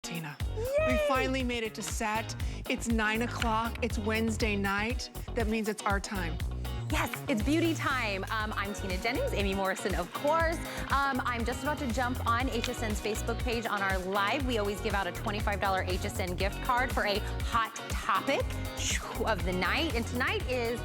Tina. Yay! We finally made it to set. It's 9 o'clock, it's Wednesday night. That means it's our time. Yes, it's beauty time. I'm Tina Jennings, Amy Morrison, of course. I'm just about to jump on HSN's Facebook page on our live. We always give out a $25 HSN gift card for a hot topic of the night. And tonight is,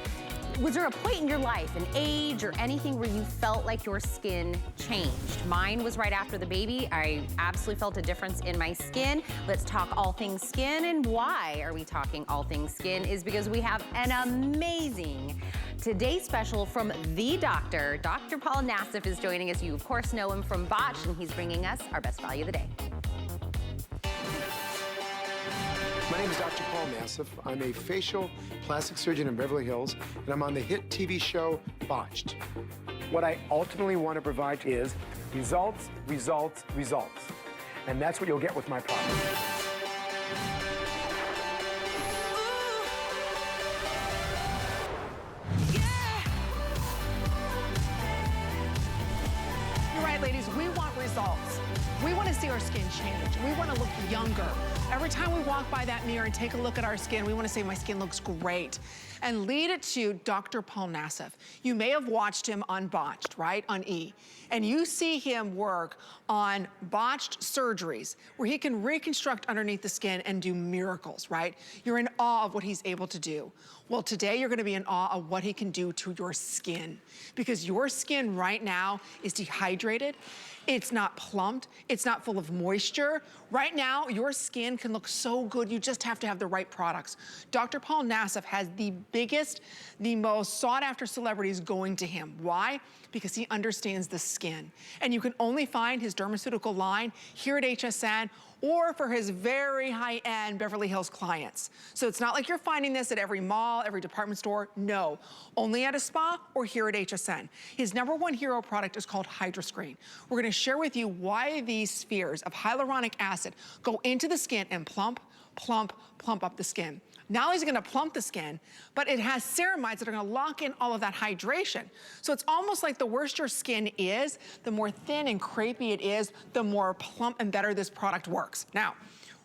was there a point in your life, an age or anything where you felt like your skin changed? Mine was right after the baby. I absolutely felt a difference in my skin. Let's talk all things skin. And why are we talking all things skin is because we have an amazing today's special from the doctor. Dr. Paul Nassif is joining us. You, of course, know him from Botched, and he's bringing us our best value of the day. My name is Dr. Paul Nassif. I'm a facial plastic surgeon in Beverly Hills, and I'm on the hit TV show Botched. What I ultimately want to provide is results, results, results. And that's what you'll get with my product. Ladies, we want results. We want to see our skin change. We want to look younger. Every time we walk by that mirror and take a look at our skin, we want to say, my skin looks great. And lead it to Dr. Paul Nassif. You may have watched him on Botched, right, on E. And you see him work on botched surgeries where he can reconstruct underneath the skin and do miracles, right? You're in awe of what he's able to do. Well, today you're gonna be in awe of what he can do to your skin, because your skin right now is dehydrated. It's not plumped, it's not full of moisture. Right now, your skin can look so good, you just have to have the right products. Dr. Paul Nassif has the biggest, the most sought after celebrities going to him. Why? Because he understands the skin. And you can only find his dermaceutical line here at HSN or for his very high-end Beverly Hills clients. So it's not like you're finding this at every mall, every department store. No, only at a spa or here at HSN. His #1 hero product is called HydroScreen. We're gonna share with you why these spheres of hyaluronic acid go into the skin and plump, plump, plump up the skin. Not only is it gonna plump the skin, but it has ceramides that are gonna lock in all of that hydration. So it's almost like the worse your skin is, the more thin and crepey it is, the more plump and better this product works. Now,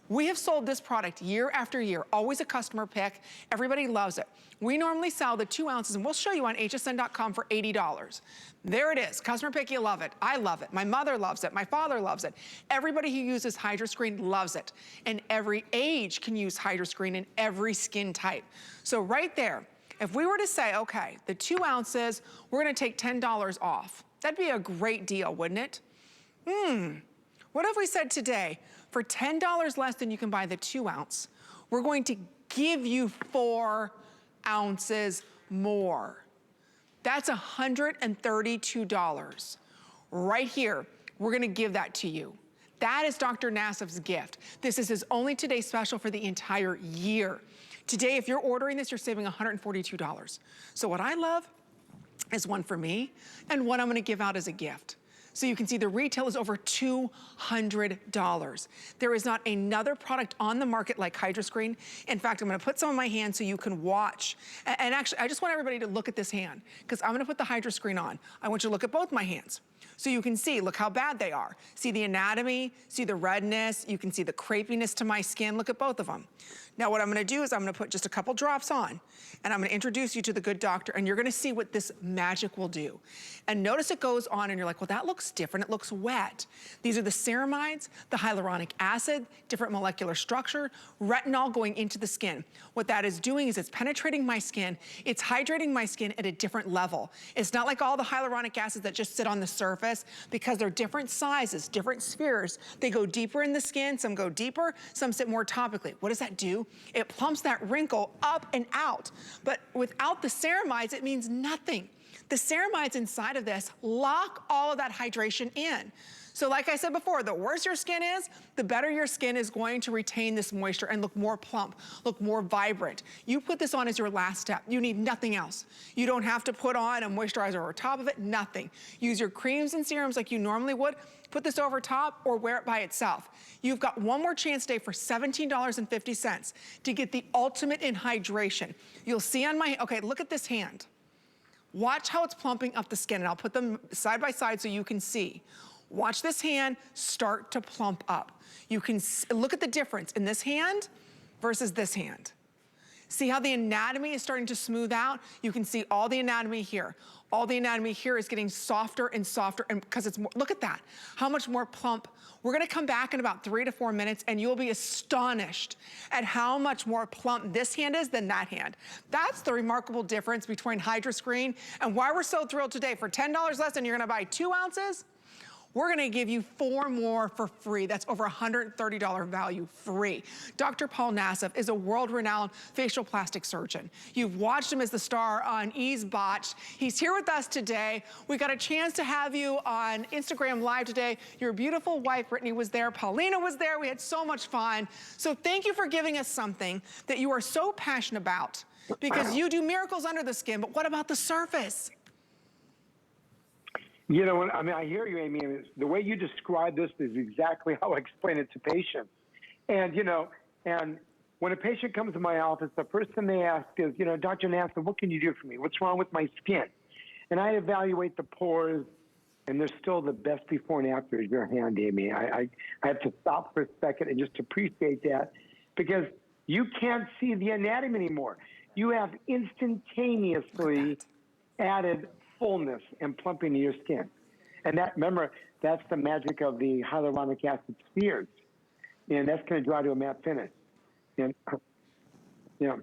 we have sold this product year after year, always a customer pick. Everybody loves it. We normally sell the 2 ounces, and we'll show you on hsn.com for $80. There it is, customer pick, you love it. I love it, my mother loves it, my father loves it. Everybody who uses HydroScreen loves it. And every age can use HydroScreen in every skin type. So right there, if we were to say, okay, the 2 ounces, we're gonna take $10 off. That'd be a great deal, wouldn't it? What if we said today, for $10 less than you can buy the 2 ounce, we're going to give you 4 ounces more. That's $132. Right here, we're gonna give that to you. That is Dr. Nassif's gift. This is his only today special for the entire year. Today, if you're ordering this, you're saving $142. So what I love is one for me and one I'm gonna give out as a gift. So you can see the retail is over $200. There is not another product on the market like HydroScreen. In fact, I'm gonna put some in my hand so you can watch. And actually, I just want everybody to look at this hand because I'm gonna put the HydroScreen on. I want you to look at both my hands. So you can see, look how bad they are. See the anatomy, see the redness, you can see the crepiness to my skin. Look at both of them. Now what I'm gonna do is I'm gonna put just a couple drops on and I'm gonna introduce you to the good doctor and you're gonna see what this magic will do. And notice it goes on and you're like, well, that looks different, it looks wet. These are the ceramides, the hyaluronic acid, different molecular structure, retinol going into the skin. What that is doing is it's penetrating my skin, it's hydrating my skin at a different level. It's not like all the hyaluronic acids that just sit on the surface because they're different sizes, different spheres. They go deeper in the skin, some go deeper, some sit more topically. What does that do? It plumps that wrinkle up and out. But without the ceramides, it means nothing. The ceramides inside of this lock all of that hydration in. So like I said before, the worse your skin is, the better your skin is going to retain this moisture and look more plump, look more vibrant. You put this on as your last step. You need nothing else. You don't have to put on a moisturizer over top of it, nothing. Use your creams and serums like you normally would. Put this over top or wear it by itself. You've got one more chance today for $17.50 to get the ultimate in hydration. You'll see on my, okay, look at this hand. Watch how it's plumping up the skin, and I'll put them side by side so you can see. Watch this hand start to plump up. You can look at the difference in this hand versus this hand. See how the anatomy is starting to smooth out? You can see all the anatomy here. All the anatomy here is getting softer and softer, and because it's more, look at that, how much more plump. We're gonna come back in about 3 to 4 minutes and you'll be astonished at how much more plump this hand is than that hand. That's the remarkable difference between HydroScreen and why we're so thrilled today. For $10 less and you're gonna buy 2 ounces, we're gonna give you 4 more for free. That's over $130 value free. Dr. Paul Nassif is a world-renowned facial plastic surgeon. You've watched him as the star on Ease Botched. He's here with us today. We got a chance to have you on Instagram Live today. Your beautiful wife, Brittany, was there. Paulina was there. We had so much fun. So thank you for giving us something that you are so passionate about, because you do miracles under the skin, but what about the surface? You know, I mean, I hear you, Amy. The way you describe this is exactly how I explain it to patients. And, you know, and when a patient comes to my office, the first thing they ask is, you know, Dr. Nassif, what can you do for me? What's wrong with my skin? And I evaluate the pores, and they're still the best before and after your hand, Amy. I have to stop for a second and just appreciate that, because you can't see the anatomy anymore. You have instantaneously added fullness and plumping to your skin. And that, remember, that's the magic of the hyaluronic acid spheres. And that's going to draw to a matte finish. And, you know,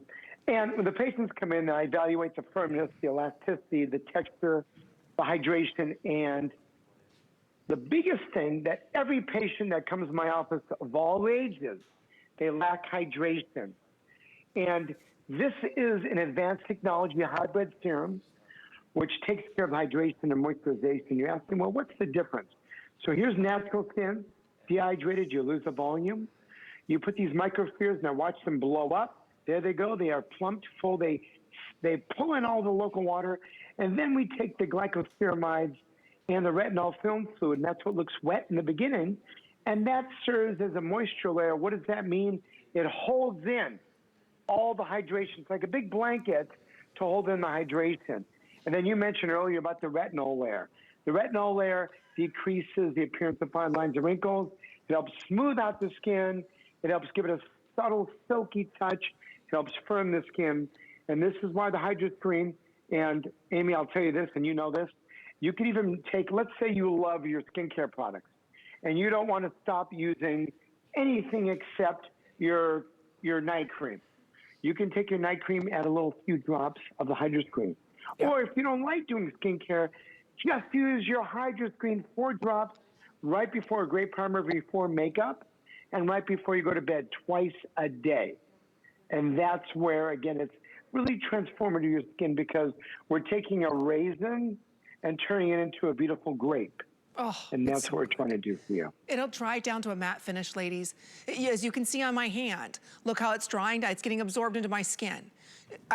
and when the patients come in, I evaluate the firmness, the elasticity, the texture, the hydration, and the biggest thing that every patient that comes to my office of all ages, they lack hydration. And this is an advanced technology, a hybrid serum, which takes care of hydration and moisturization. You're asking, well, what's the difference? So here's natural skin, dehydrated, you lose the volume. You put these microspheres, now watch them blow up. There they go, they are plumped full. They pull in all the local water, and then we take the glycoceramides and the retinol film fluid, and that's what looks wet in the beginning, and that serves as a moisture layer. What does that mean? It holds in all the hydration. It's like a big blanket to hold in the hydration. And then you mentioned earlier about the retinol layer. The retinol layer decreases the appearance of fine lines and wrinkles. It helps smooth out the skin. It helps give it a subtle, silky touch. It helps firm the skin. And this is why the HydroScreen, and Amy, I'll tell you this, and you know this, you can even take, let's say you love your skincare products, and you don't want to stop using anything except your night cream. You can take your night cream, add a few drops of the HydroScreen. Yeah. Or if you don't like doing skincare, just use your HydroScreen 4 drops right before a great primer, before makeup, and right before you go to bed, twice a day. And that's where, again, it's really transformative to your skin, because we're taking a raisin and turning it into a beautiful grape. Oh, and that's what we're trying to do for you. It'll dry down to a matte finish, ladies. As you can see on my hand, look how it's drying. It's getting absorbed into my skin.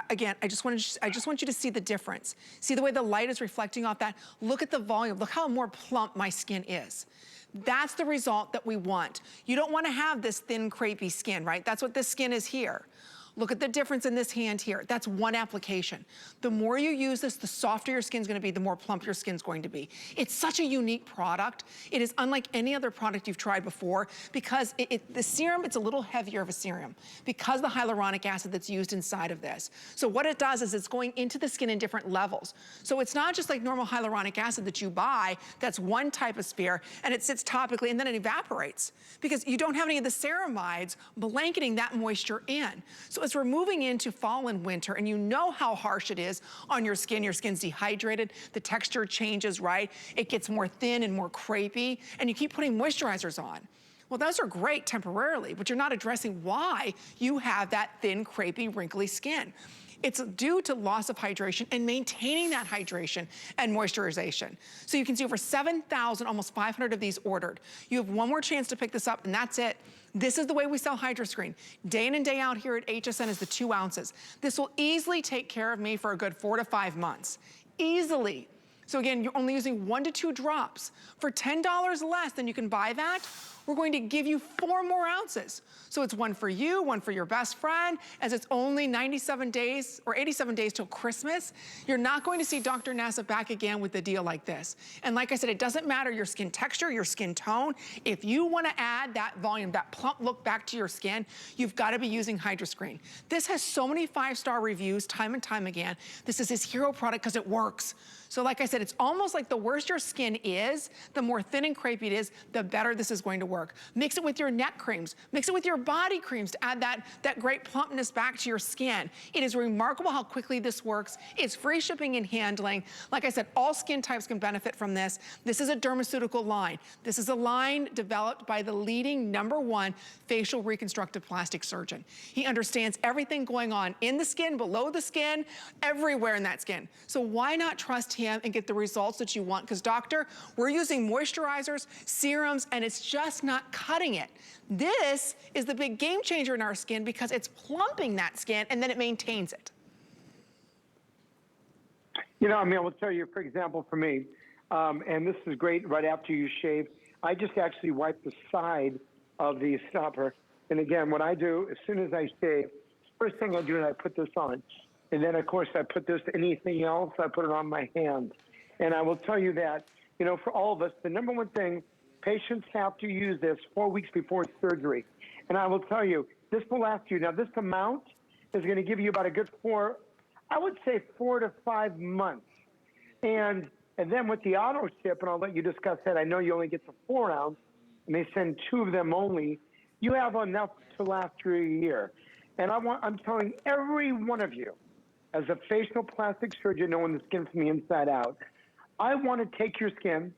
Again, I just want you to see the difference. See the way the light is reflecting off that? Look at the volume. Look how more plump my skin is. That's the result that we want. You don't want to have this thin, crepey skin, right? That's what this skin is here. Look at the difference in this hand here. That's one application. The more you use this, the softer your skin's gonna be, the more plump your skin's going to be. It's such a unique product. It is unlike any other product you've tried before, because the serum, it's a little heavier of a serum because of the hyaluronic acid that's used inside of this. So what it does is it's going into the skin in different levels. So it's not just like normal hyaluronic acid that you buy, that's one type of sphere, and it sits topically and then it evaporates, because you don't have any of the ceramides blanketing that moisture in. So as we're moving into fall and winter, and you know how harsh it is on your skin's dehydrated, the texture changes, right? It gets more thin and more crepey, and you keep putting moisturizers on. Well, those are great temporarily, but you're not addressing why you have that thin, crepey, wrinkly skin. It's due to loss of hydration and maintaining that hydration and moisturization. So you can see over 7,000, almost 500 of these ordered. You have one more chance to pick this up, and that's it. This is the way we sell HydroScreen. Day in and day out here at HSN is the 2 ounces. This will easily take care of me for a good 4 to 5 months. Easily. So again, you're only using 1 to 2 drops. For $10 less than you can buy that, we're going to give you 4 more ounces. So it's one for you, one for your best friend, as it's only 97 days or 87 days till Christmas. You're not going to see Dr. Nassif back again with a deal like this. And like I said, it doesn't matter your skin texture, your skin tone. If you want to add that volume, that plump look back to your skin, you've got to be using HydroScreen. This has so many 5-star reviews time and time again. This is his hero product because it works. So like I said, it's almost like the worse your skin is, the more thin and crepey it is, the better this is going to work. Mix it with your neck creams. Mix it with your body creams to add that great plumpness back to your skin. It is remarkable how quickly this works. It's free shipping and handling. Like I said, all skin types can benefit from this. This is a dermaceutical line. This is a line developed by the leading #1 facial reconstructive plastic surgeon. He understands everything going on in the skin, below the skin, everywhere in that skin. So why not trust him and get the results that you want? Because doctor, we're using moisturizers, serums, and it's just not cutting it. This is the big game changer in our skin because it's plumping that skin and then it maintains it. You know, I mean, I will tell you, for example, for me, and this is great right after you shave, I just actually wipe the side of the stopper. And again, what I do, as soon as I shave, first thing I do is I put this on. And then, of course, I put this, anything else, I put it on my hands. And I will tell you that, you know, for all of us, the #1 thing, patients have to use this 4 weeks before surgery. And I will tell you, this will last you. Now, this amount is going to give you about a good 4 to 5 months. And then with the auto ship, and I'll let you discuss that, I know you only get the 4 ounce, and they send 2 of them only, you have enough to last through a year. And I'm telling every one of you, as a facial plastic surgeon knowing the skin from the inside out, I want to take your skin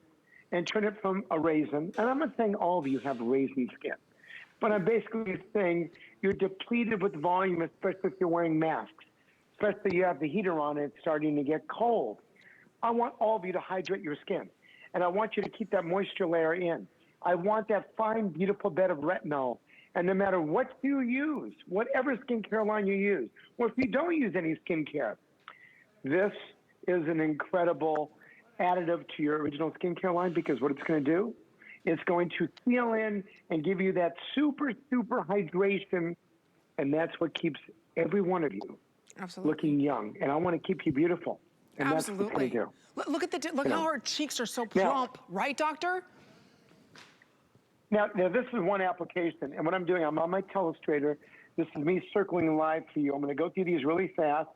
and turn it from a raisin, and I'm not saying all of you have raisin skin, but I'm basically saying you're depleted with volume, especially if you're wearing masks, especially you have the heater on and it's starting to get cold. I want all of you to hydrate your skin, and I want you to keep that moisture layer in. I want that fine, beautiful bed of retinol. And no matter what you use, whatever skincare line you use, or if you don't use any skincare, this is an incredible additive to your original skincare line, because what it's going to do, it's going to seal in and give you that super, super hydration, and that's what keeps every one of you looking young. And I want to keep you beautiful. And that's what it's going to do. Look at look how her cheeks are so plump, right, doctor? Now, this is one application, and what I'm doing, I'm on my telestrator. This is me circling live for you. I'm going to go through these really fast.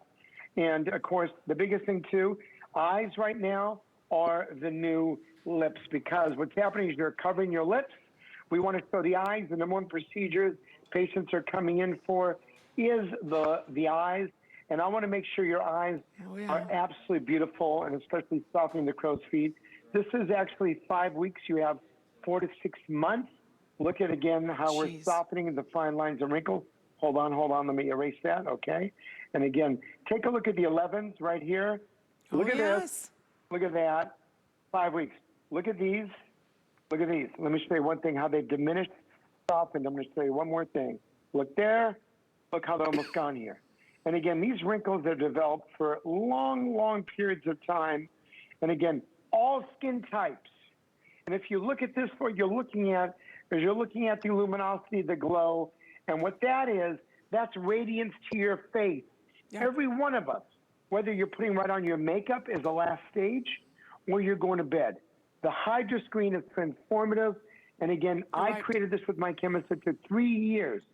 And, of course, the biggest thing, too, eyes right now are the new lips, because what's happening is you're covering your lips. We want to show the eyes. The #1 procedures patients are coming in for is the eyes. And I want to make sure your eyes are absolutely beautiful, and especially softening the crow's feet. This is actually 5 weeks. You have 4 to 6 months. Look at, again, how we're softening the fine lines and wrinkles. Hold on, let me erase that, okay? And again, take a look at the 11s right here. Look at this, look at that, 5 weeks. Look at these, look at these. Let me show you one thing, how they've diminished, softened. I'm gonna show you one more thing. Look there, look how they're almost gone here. And again, these wrinkles are developed for long, long periods of time. And again, all skin types. And if you look at this, what you're looking at is you're looking at the luminosity, the glow, and what that is, that's radiance to your face. Every one of us, whether you're putting right on your makeup as the last stage, or you're going to bed. The HydroScreen is transformative, and again, I created this with my chemist. It took 3 years.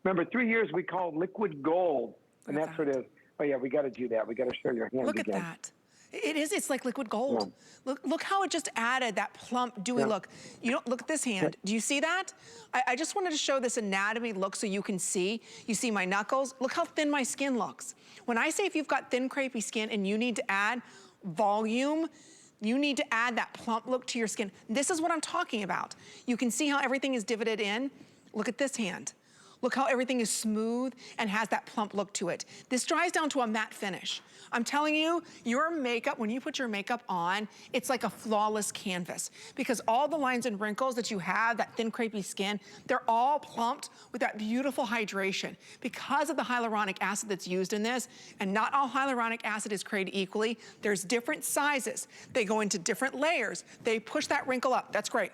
Remember, 3 years we call liquid gold, and that's what it is. Oh yeah, we got to do that. We got to show your hands again. Look at that. It is, it's like liquid gold. Look how it just added that plump, dewy look. You don't, look at this hand. Do you see that? I just wanted to show this anatomy look so you can see. You see my knuckles? Look how thin my skin looks. When I say if you've got thin, crepey skin and you need to add volume, you need to add that plump look to your skin. This is what I'm talking about. You can see how everything is divoted in. Look at this hand. Look how everything is smooth and has that plump look to it. This dries down to a matte finish. I'm telling you, your makeup, when you put your makeup on, it's like a flawless canvas, because all the lines and wrinkles that you have, that thin, crepey skin, they're all plumped with that beautiful hydration because of the hyaluronic acid that's used in this. And not all hyaluronic acid is created equally. There's different sizes. They go into different layers. They push that wrinkle up. That's great.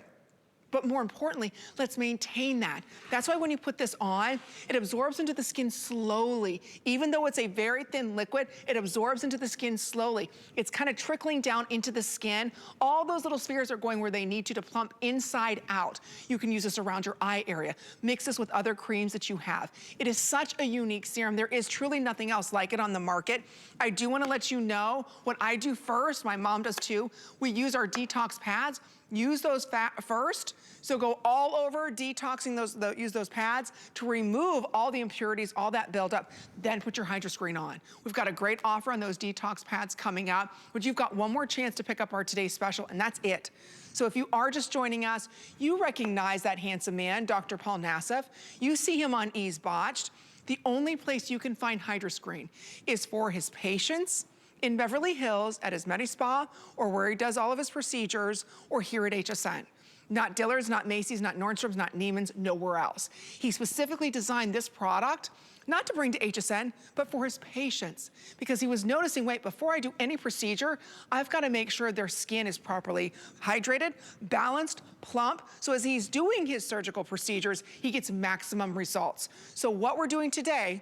But more importantly, let's maintain that. That's why when you put this on, it absorbs into the skin slowly. Even though it's a very thin liquid, it absorbs into the skin slowly. It's kind of trickling down into the skin. All those little spheres are going where they need to plump inside out. You can use this around your eye area. Mix this with other creams that you have. It is such a unique serum. There is truly nothing else like it on the market. I do want to let you know what I do first. My mom does too. We use our detox pads. Use those first. So go all over detoxing use those pads to remove all the impurities, all that buildup, then put your HydroScreen on. We've got a great offer on those detox pads coming up, but you've got one more chance to pick up our today's special, and that's it. So if you are just joining us, you recognize that handsome man, Dr. Paul Nassif. You see him on Ease Botched. The only place you can find HydroScreen is for his patients in Beverly Hills at his Medi Spa, or where he does all of his procedures, or here at HSN. Not Dillard's, not Macy's, not Nordstrom's, not Neiman's, nowhere else. He specifically designed this product, not to bring to HSN, but for his patients, because he was noticing, wait, before I do any procedure, I've got to make sure their skin is properly hydrated, balanced, plump, so as he's doing his surgical procedures, he gets maximum results. So what we're doing today,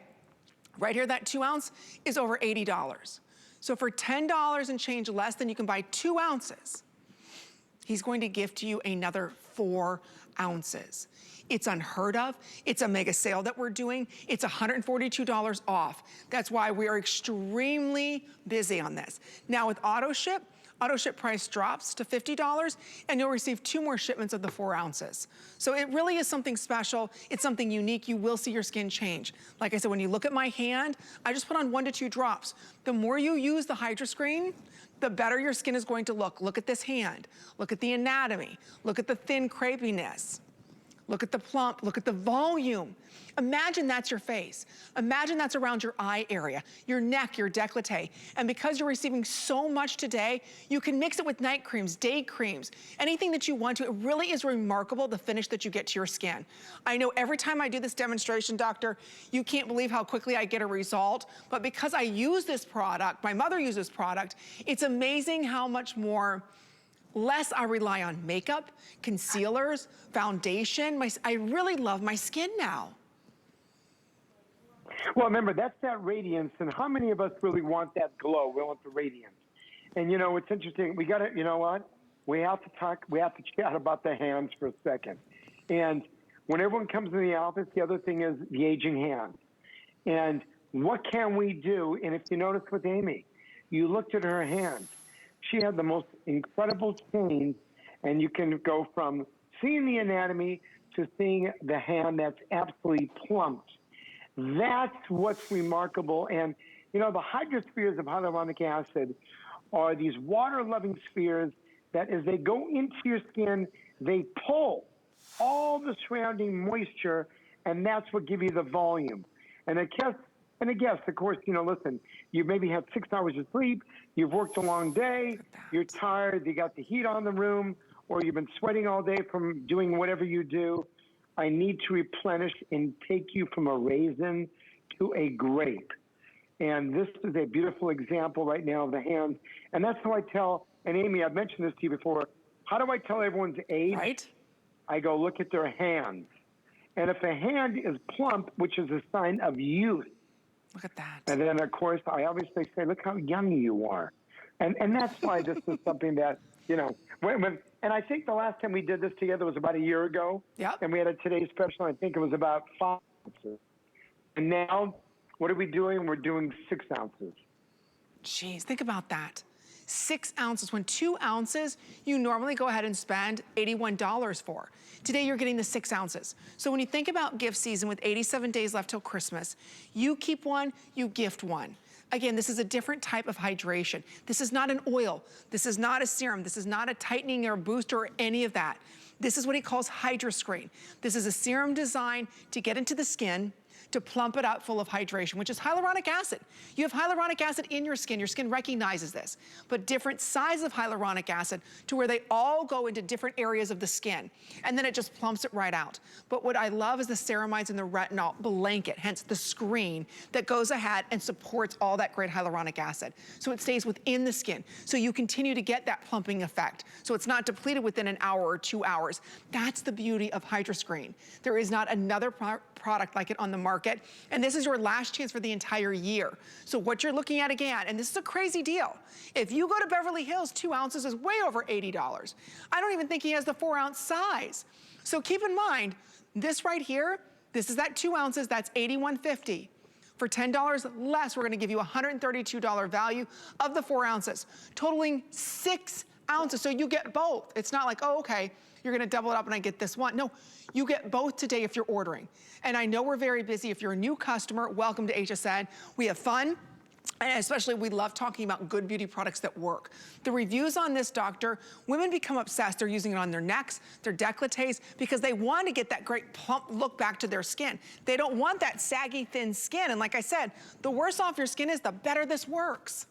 right here, that 2 ounce, is over $80. So for $10 and change less than you can buy 2 ounces, he's going to gift you another 4 ounces. It's unheard of. It's a mega sale that we're doing. It's $142 off. That's why we are extremely busy on this. Now with auto ship price drops to $50, and you'll receive 2 more shipments of the 4 ounces. So it really is something special. It's something unique. You will see your skin change. Like I said, when you look at my hand, I just put on 1 to 2 drops. The more you use the HydroScreen, the better your skin is going to look. Look at this hand. Look at the anatomy. Look at the thin crepiness. Look at the plump, look at the volume. Imagine that's your face. Imagine that's around your eye area, your neck, your décolleté. And because you're receiving so much today, you can mix it with night creams, day creams, anything that you want to. It really is remarkable, the finish that you get to your skin. I know every time I do this demonstration, doctor, you can't believe how quickly I get a result, but because I use this product, my mother uses this product, it's amazing how much less I rely on makeup, concealers, foundation. I really love my skin now. Well, remember, that's that radiance, and how many of us really want that glow? We want the radiance. And, you know, it's interesting. We got to, you know what? We have to chat about the hands for a second. And when everyone comes in the office, the other thing is the aging hands. And what can we do? And if you notice with Amy, you looked at her hands. She had the most incredible change, and you can go from seeing the anatomy to seeing the hand that's absolutely plumped. That's what's remarkable. And, you know, the hydrospheres of hyaluronic acid are these water-loving spheres that as they go into your skin, they pull all the surrounding moisture, and that's what gives you the volume. And I guess, of course, you know, listen, you maybe had 6 hours of sleep, you've worked a long day, you're tired, you got the heat on the room, or you've been sweating all day from doing whatever you do. I need to replenish and take you from a raisin to a grape. And this is a beautiful example right now of the hands. And that's how I tell, and Amy, I've mentioned this to you before, how do I tell everyone's age? Right. I go look at their hands. And if a hand is plump, which is a sign of youth, look at that. and then, of course, I obviously say, look how young you are. And that's why this is something that, you know, and I think the last time we did this together was about a year ago. Yep. And we had a today's special, I think it was about 5 ounces. And now, what are we doing? We're doing 6 ounces. Jeez, think about that. 6 ounces, when 2 ounces, you normally go ahead and spend $81 for. Today, you're getting the 6 ounces. So when you think about gift season with 87 days left till Christmas, you keep one, you gift one. Again, this is a different type of hydration. This is not an oil. This is not a serum. This is not a tightening or booster or any of that. This is what he calls HydroScreen. This is a serum designed to get into the skin, to plump it up full of hydration, which is hyaluronic acid. You have hyaluronic acid in your skin recognizes this, but different sizes of hyaluronic acid to where they all go into different areas of the skin, and then it just plumps it right out. But what I love is the ceramides and the retinol blanket, hence the screen that goes ahead and supports all that great hyaluronic acid. So it stays within the skin, so you continue to get that plumping effect. So it's not depleted within an hour or 2 hours. That's the beauty of HydroScreen. There is not another product like it on the market, and this is your last chance for the entire year. So what you're looking at again, and this is a crazy deal. If you go to Beverly Hills, 2 ounces is way over $80. I don't even think he has the 4-ounce size. So keep in mind, this right here, this is that 2 ounces, that's $81.50. For $10 less, we're gonna give you a $132 value of the 4 ounces, totaling 6 ounces, so you get both. It's not like, oh, okay, you're gonna double it up and I get this one. No, you get both today if you're ordering. And I know we're very busy. If you're a new customer, welcome to HSN. We have fun. And especially, we love talking about good beauty products that work. The reviews on this, doctor, women become obsessed. They're using it on their necks, their décolletés, because they want to get that great plump look back to their skin. They don't want that saggy, thin skin. And like I said, the worse off your skin is, the better this works.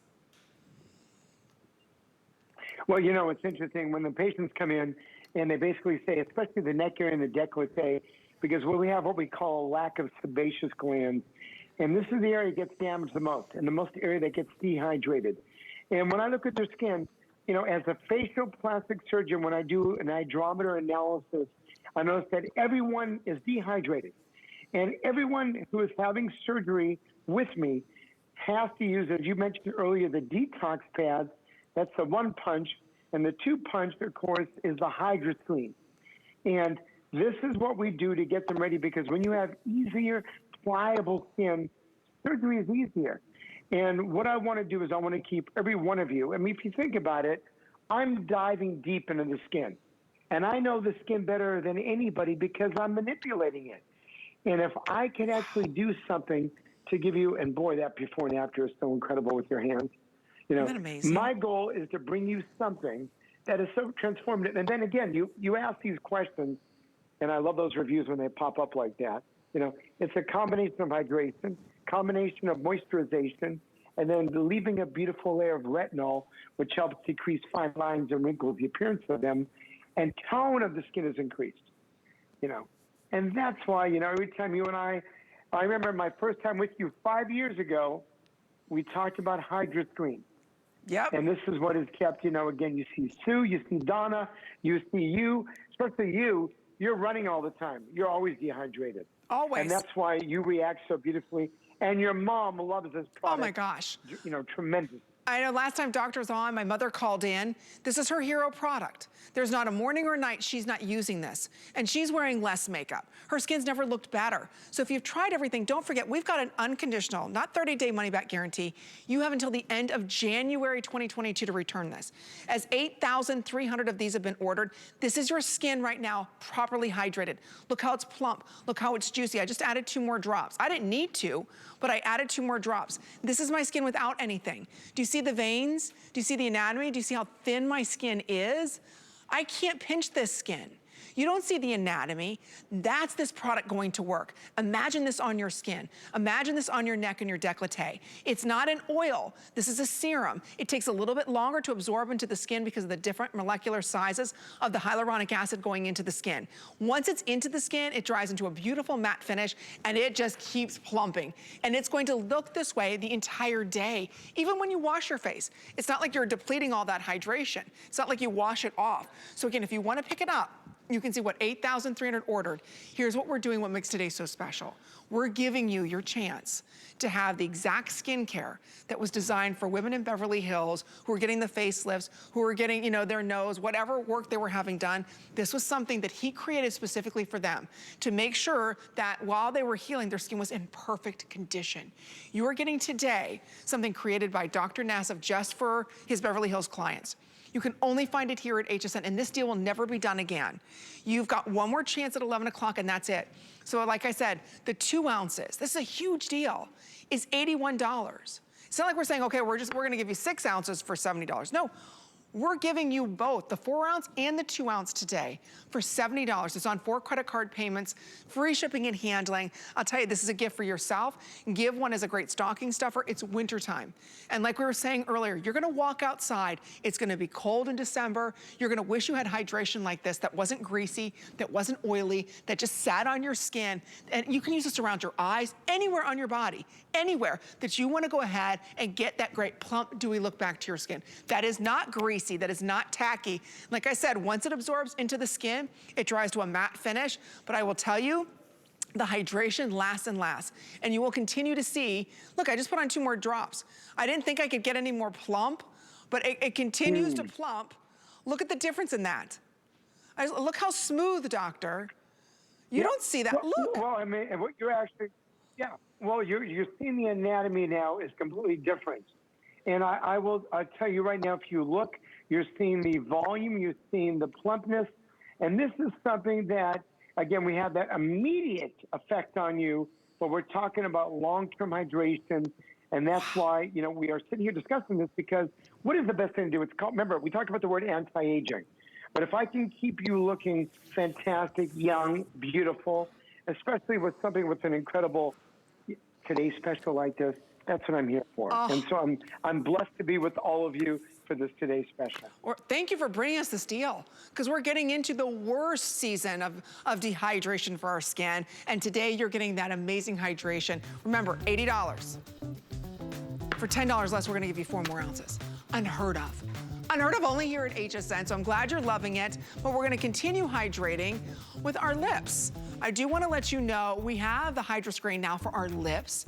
Well, you know, it's interesting when the patients come in and they basically say, especially the neck area and the décolleté, because we have what we call a lack of sebaceous glands. And this is the area that gets damaged the most, and the most area that gets dehydrated. And when I look at their skin, you know, as a facial plastic surgeon, when I do an hydrometer analysis, I notice that everyone is dehydrated. And everyone who is having surgery with me has to use, as you mentioned earlier, the detox pads. That's the 1 punch. And the 2 punch, of course, is the HydroScreen. And this is what we do to get them ready, because when you have easier, pliable skin, surgery is easier. And what I want to do is I want to keep every one of you. I mean, if you think about it, I'm diving deep into the skin. And I know the skin better than anybody because I'm manipulating it. And if I can actually do something to give you, and boy, that before and after is so incredible with your hands. You know, isn't that amazing? My goal is to bring you something that is so transformative. And then again, you ask these questions, and I love those reviews when they pop up like that. You know, it's a combination of hydration, combination of moisturization, and then leaving a beautiful layer of retinol, which helps decrease fine lines and wrinkles, the appearance of them, and tone of the skin is increased, you know. And that's why, you know, every time you and I remember my first time with you 5 years ago, we talked about HydroScreen. Yep. And this is what is kept, you know, again, you see Sue, you see Donna, you see you, especially you, you're running all the time. You're always dehydrated. Always. And that's why you react so beautifully. And your mom loves this product. Oh my gosh. You know, tremendous. I know last time Doctor was on, my mother called in. This is her hero product. There's not a morning or night she's not using this. And she's wearing less makeup. Her skin's never looked better. So if you've tried everything, don't forget, we've got an unconditional, not 30-day money-back guarantee. You have until the end of January 2022 to return this. As 8,300 of these have been ordered, this is your skin right now properly hydrated. Look how it's plump. Look how it's juicy. I just added 2 more drops. I didn't need to, but I added 2 more drops. This is my skin without anything. Do you see the veins? Do you see the anatomy? Do you see how thin my skin is? I can't pinch this skin. You don't see the anatomy. That's this product going to work. Imagine this on your skin. Imagine this on your neck and your décolleté. It's not an oil. This is a serum. It takes a little bit longer to absorb into the skin because of the different molecular sizes of the hyaluronic acid going into the skin. Once it's into the skin, it dries into a beautiful matte finish, and it just keeps plumping. And it's going to look this way the entire day, even when you wash your face. It's not like you're depleting all that hydration. It's not like you wash it off. So again, if you want to pick it up, you can see what 8,300 ordered. Here's what we're doing, what makes today so special. We're giving you your chance to have the exact skincare that was designed for women in Beverly Hills who are getting the facelifts, who are getting, you know, their nose, whatever work they were having done. This was something that he created specifically for them to make sure that while they were healing, their skin was in perfect condition. You are getting today something created by Dr. Nassif just for his Beverly Hills clients. You can only find it here at HSN, and this deal will never be done again. You've got one more chance at 11 o'clock, and that's it. So like I said, the 2 ounces, this is a huge deal, is $81. It's not like we're saying, okay, we're gonna give you 6 ounces for $70. No, We're giving you both, the 4-ounce and the 2-ounce today for $70. It's on 4 credit card payments, free shipping and handling. I'll tell you, this is a gift for yourself. Give one as a great stocking stuffer. It's wintertime. And like we were saying earlier, you're gonna walk outside. It's gonna be cold in December. You're gonna wish you had hydration like this that wasn't greasy, that wasn't oily, that just sat on your skin. And you can use this around your eyes, anywhere on your body, anywhere that you wanna go ahead and get that great plump, dewy look back to your skin. That is not greasy. That is not tacky. Like I said, once it absorbs into the skin, it dries to a matte finish. But I will tell you, the hydration lasts and lasts. And you will continue to see, look, I just put on 2 more drops. I didn't think I could get any more plump, but it continues to plump. Look at the difference in that. Look how smooth, doctor. You don't see that, look. Well, I mean, what you're actually, well, you're seeing the anatomy now is completely different. And I'll tell you right now, if you look, you're seeing the volume, you're seeing the plumpness, and this is something that, again, we have that immediate effect on you, but we're talking about long-term hydration, and that's why, you know, we are sitting here discussing this, because what is the best thing to do? It's called, remember, we talked about the word anti-aging, but if I can keep you looking fantastic, young, beautiful, especially with something with an incredible today's special like this, that's what I'm here for. And so I'm blessed to be with all of you for this today's special. Thank you for bringing us this deal, because we're getting into the worst season of dehydration for our skin, and today you're getting that amazing hydration. Remember, $80. For $10 less, we're gonna give you 4 more ounces. Unheard of. Unheard of only here at HSN, so I'm glad you're loving it, but we're gonna continue hydrating with our lips. I do wanna let you know, we have the HydroScreen now for our lips.